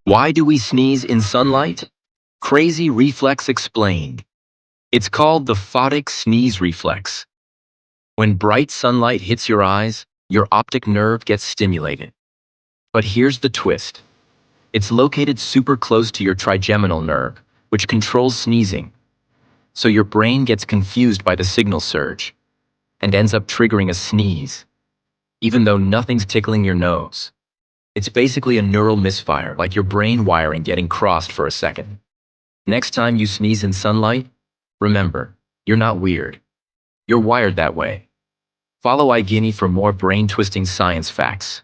Why do we sneeze in sunlight? Crazy reflex explained. It's called the photic sneeze reflex. When bright sunlight hits your eyes, your optic nerve gets stimulated. But here's the twist. It's located super close to your trigeminal nerve, which controls sneezing. So your brain gets confused by the signal surge and ends up triggering a sneeze, even though nothing's tickling your nose. It's basically a neural misfire, like your brain wiring getting crossed for a second. Next time you sneeze in sunlight, remember, you're not weird. You're wired that way. Follow Iginnie for more brain-twisting science facts.